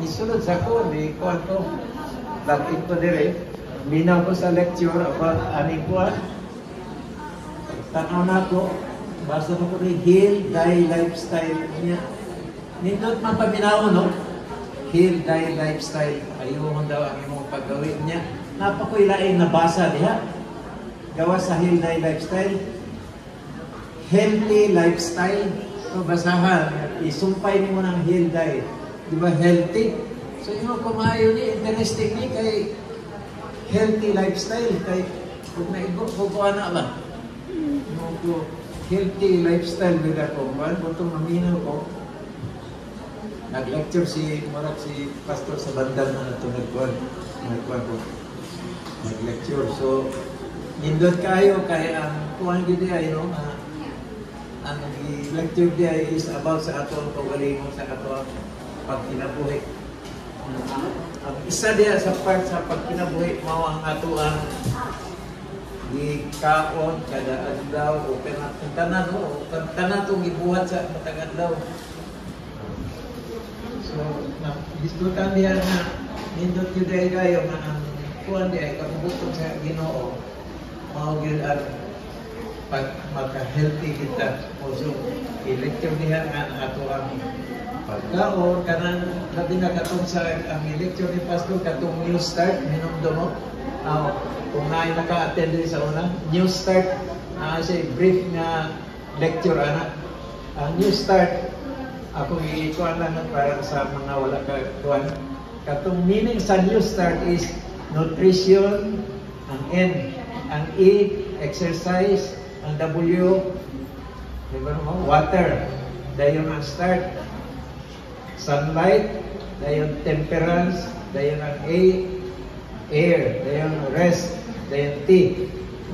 isunod sa ko, di ko ato. Lagin ko dire. Binaw ko sa lecture about aning kuan. Tanaw na ko, basta ko rin, heal, die, lifestyle niya. Nindot man paminaw, no? Heal, die, lifestyle. Ayun daw ang imong paggawin niya. Napakoy laing nabasa diha. Gawa sa heal, die, lifestyle. Healthy lifestyle. So basahan, isumpay mo ng heal, die. Di ba healthy? So yung kumayo ni, interesting ni kay healthy lifestyle. Kay kung naigo, kukuha na ba? Healthy lifestyle nila ko. Butong maminaw ko. Nag-lecture si pastor sa bandal na ito nagkuhan ko. Nag-lecture. So, nindot kayo kay ang kuhan gini ay, no? Ang lecture di ay is about sa ato ang kagalingon sa ato ang pagkinabuhi. Ang isa diya sa part sa pagkinabuhi mao ang ato ang ikaon kada adlaw o tanan o tanan itong gibuhat sa matag adlaw. So, diskutan diya na nindot yun dahil kayo na ang kuhan diya ay kamubuton sa Ginoo mao gyud ang pag magka-healthy kita. Also, i-lecture diya ang ato ang pagkaon kanang labi na katong sa ang lecture ni pastor katong new start hinumdo mo. Kung naay naka-attend din sa una, new start, siya brief na lecture, anak. New start, ako ikuan lang para sa mga wala ka-kuan. Katong meaning sa new start is nutrition, ang N, ang E, exercise, ang W, diba mo? Water, dayon ang start. Sunlight, dayon temperance, dayon ang A, air, dayon rest, dayon T.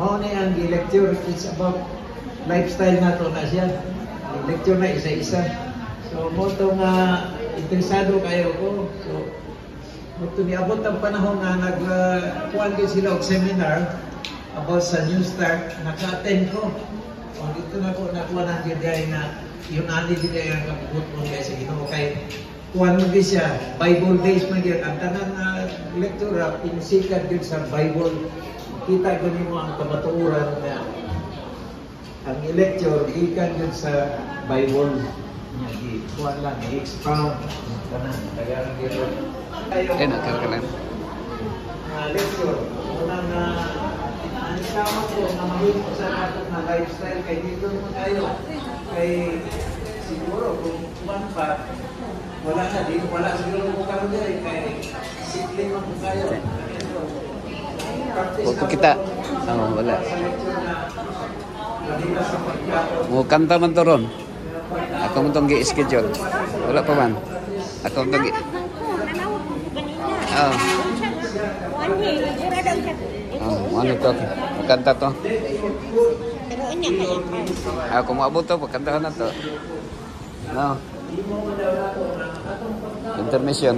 Mao ni ang lecture, it's about lifestyle na to na siya. Lecture na isa-isa. So mo to nga interesado kayo ko. So mo niabot ang panahon na nagkuhan din sila og seminar about sa New Start, naka-attend ko. O dito na ko nakuha ng diday na yun ani diday ang kaput mo kaya sa Ginoo kay kuhan mo din siya, Bible days man yun. Ang tanan na lektura, pinisikat yun sa Bible. Kita ko mo ang kamatuuran na ang lecture, ikan yun sa Bible. Kuhan lang, i-expound. Tanan, kaya ang gano'n. Yan, nagkakalan. Lecture, unang ang kama ko na mahirap ko sa natin na lifestyle kay dito naman kayo. Kay siguro kung kuhan pa, wala na din, wala siguro mo karoon din kay simple man po kayo. Huwag kita. Wala. Mo kanta man to ron. Ako mo itong gi-schedule. Wala pa man. Ako mo itong ano to? Kanta to. Ako mo abot to, pagkantahan na to. No. Intermission.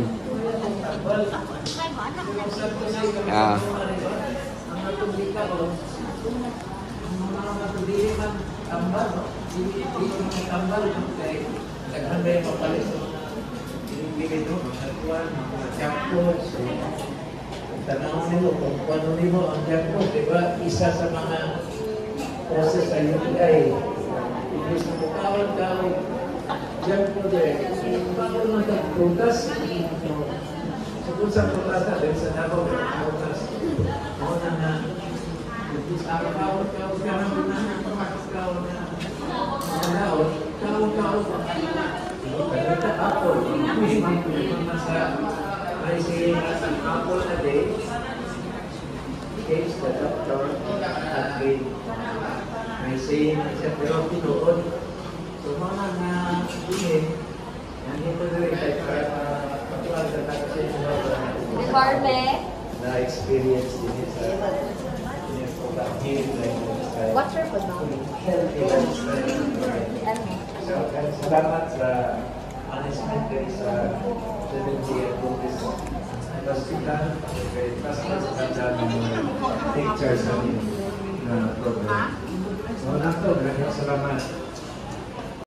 Tanawin nilo kung paano nilo ang jackpot, diba? Isa sa mga process ay UTI. Ibig sa mukawal ka jackpot eh. Paano naman prutas? So kung sa prutas na, dahil sa Davao, prutas. Ako na na, araw-araw ka na pagkakaw na kawal. Kaya ako, hindi sa I say an apple a day keeps the doctor at bay. I say sa pero tinuod. So mga na bilhin, nandito na rin tayo patuwag sa taxation na experience din sa what's your food now? So, salamat sa management din sa 70 Adventist Hospital. Pasmas sa pictures sa program. So, salamat.